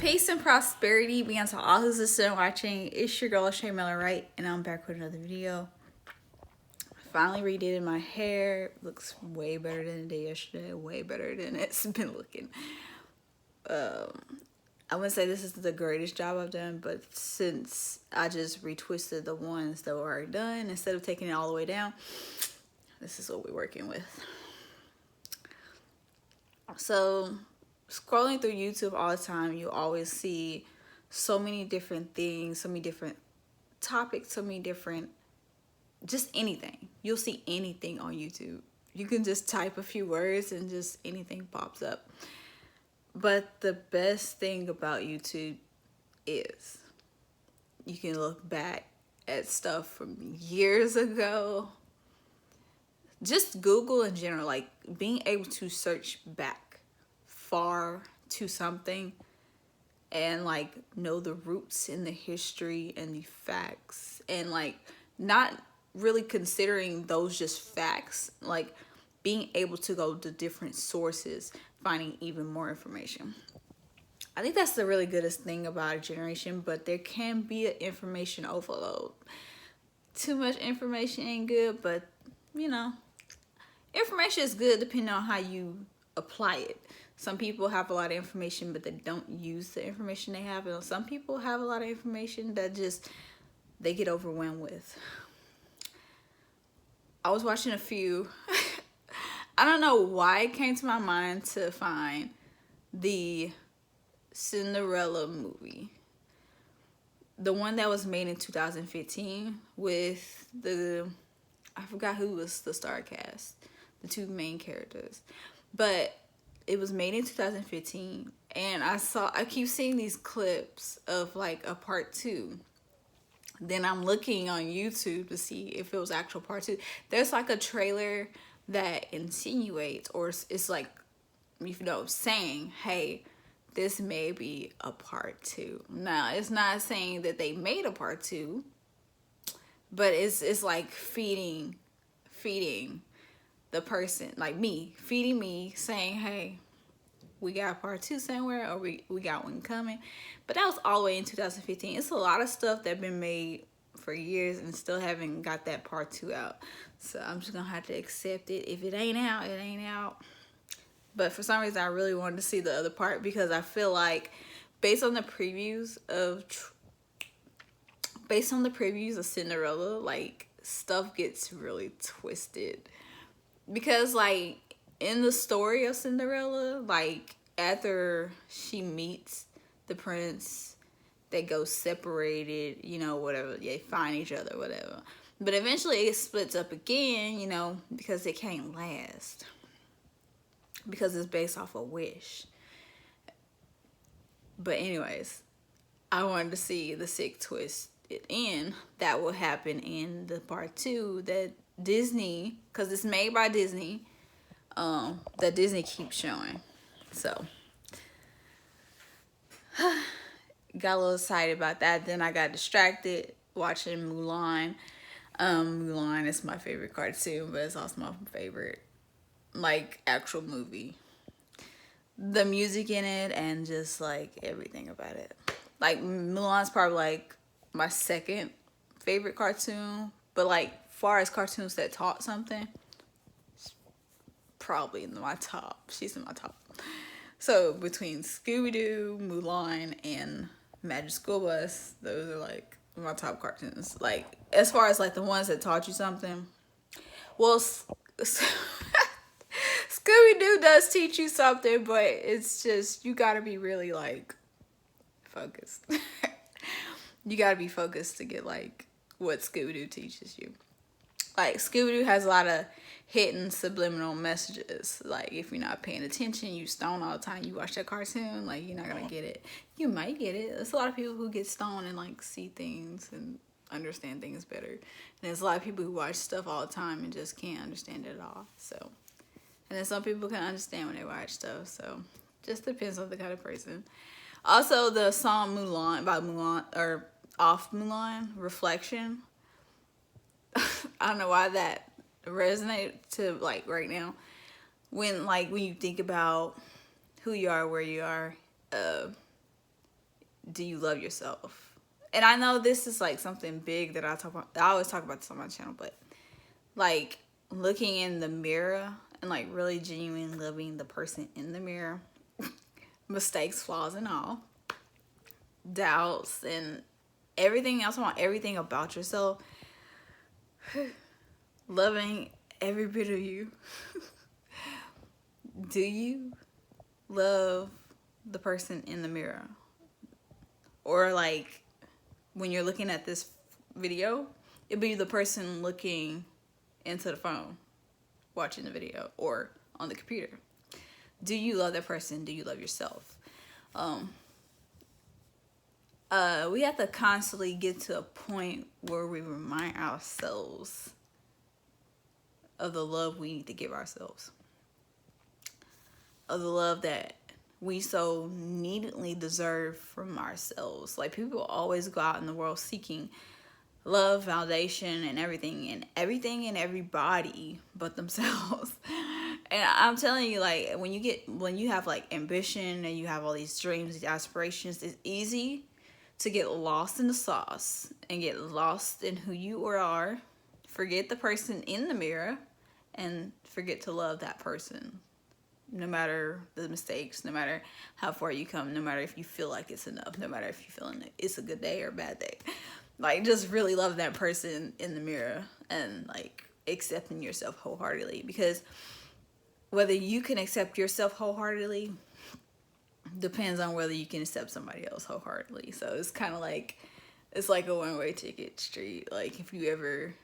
Peace and prosperity be unto all who's listening and watching. It's your girl Shay Miller Wright, and I'm back with another video. Finally redid my hair. Looks way better than it did yesterday. Way better than it's been looking. I wouldn't say this is the greatest job I've done, but since I just retwisted the ones that were already done instead of taking it all the way down, this is what we're working with. So scrolling through YouTube all the time, you always see so many different things, so many different topics, so many different, just anything. You'll see anything on YouTube. You can just type a few words and just anything pops up. But the best thing about YouTube is you can look back at stuff from years ago. Just Google in general, like being able to search back far to something and like know the roots and the history and the facts, and like not really considering those just facts, like being able to go to different sources, finding even more information. I think that's the really goodest thing about our generation, but there can be an information overload. Too much information ain't good, but you know, information is good depending on how you apply it. Some people have a lot of information, but they don't use the information they have. And some people have a lot of information that just they get overwhelmed with. I was watching a few. I don't know why it came to my mind to find the Cinderella movie. The one that was made in 2015 with I forgot who was the star cast, the two main characters. But it was made in 2015, and I keep seeing these clips of like a part 2. Then I'm looking on YouTube to see if it was actual part 2. There's like a trailer that insinuates, or it's like, you know, saying, hey, this may be a part 2. Now, it's not saying that they made a part 2, but it's like feeding the person, like me, feeding me, saying, hey, we got part 2 somewhere, or we got one coming. But that was all the way in 2015. It's a lot of stuff that been made for years and still haven't got that part 2 out. So I'm just gonna have to accept it. If it ain't out, it ain't out. But for some reason, I really wanted to see the other part, because I feel like based on the previews of Cinderella, like stuff gets really twisted. Because like in the story of Cinderella, like after she meets the prince, they go separated, you know, whatever, they find each other, whatever. But eventually it splits up again, you know, because it can't last. Because it's based off a wish. But anyways, I wanted to see the sick twist in that will happen in the part 2 that Disney, because it's made by Disney, that Disney keeps showing. So got a little excited about that. Then I got distracted watching Mulan. Mulan is my favorite cartoon, but it's also my favorite like actual movie. The music in it and just like everything about it. Like Mulan's probably like my second favorite cartoon, but like far as cartoons that taught something, probably in my top. She's in my top. So between Scooby-Doo, Mulan, and Magic School Bus, those are like my top cartoons. Like as far as like the ones that taught you something, well, Scooby-Doo does teach you something, but it's just, you gotta be really like focused. You gotta be focused to get like what Scooby-Doo teaches you. Like Scooby-Doo has a lot of hidden subliminal messages. Like if you're not paying attention, you stone all the time, you watch that cartoon, like you're not gonna get it. You might get it. There's a lot of people who get stoned and like see things and understand things better. And there's a lot of people who watch stuff all the time and just can't understand it at all. So, and then some people can understand when they watch stuff. So just depends on the kind of person. Also, the song Mulan, by Mulan, or off Mulan, Reflection. I don't know why that resonated to like right now. When you think about who you are, where you are, do you love yourself? And I know this is like something big that I talk about. I always talk about this on my channel, but like looking in the mirror and like really genuinely loving the person in the mirror, mistakes, flaws, and all, doubts, and everything else. I want everything about yourself. Loving every bit of you. Do you love the person in the mirror? Or like when you're looking at this video, it'd be the person looking into the phone, watching the video, or on the computer. Do you love that person? Do you love yourself? We have to constantly get to a point where we remind ourselves of the love we need to give ourselves, of the love that we so needingly deserve from ourselves. Like, people always go out in the world seeking love, validation, and everything and everybody but themselves. And I'm telling you, like, when you have like ambition and you have all these dreams, these aspirations, it's easy to get lost in the sauce and get lost in who you are, forget the person in the mirror, and forget to love that person. No matter the mistakes, no matter how far you come, no matter if you feel like it's enough, no matter if you feel it's a good day or a bad day. Like, just really love that person in the mirror and like accepting yourself wholeheartedly. Because whether you can accept yourself wholeheartedly depends on whether you can accept somebody else wholeheartedly. So it's kind of like, it's like a one-way ticket street. Like, if you ever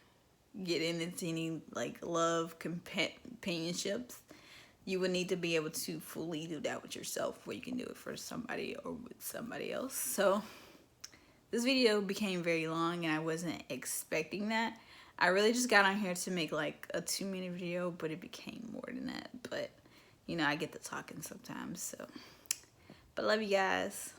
get into any like love companionships, you would need to be able to fully do that with yourself before you can do it for somebody or with somebody else. So this video became very long and I wasn't expecting that. I really just got on here to make like a 2-minute video, but it became more than that. But you know, I get to talking sometimes, so. But love you guys.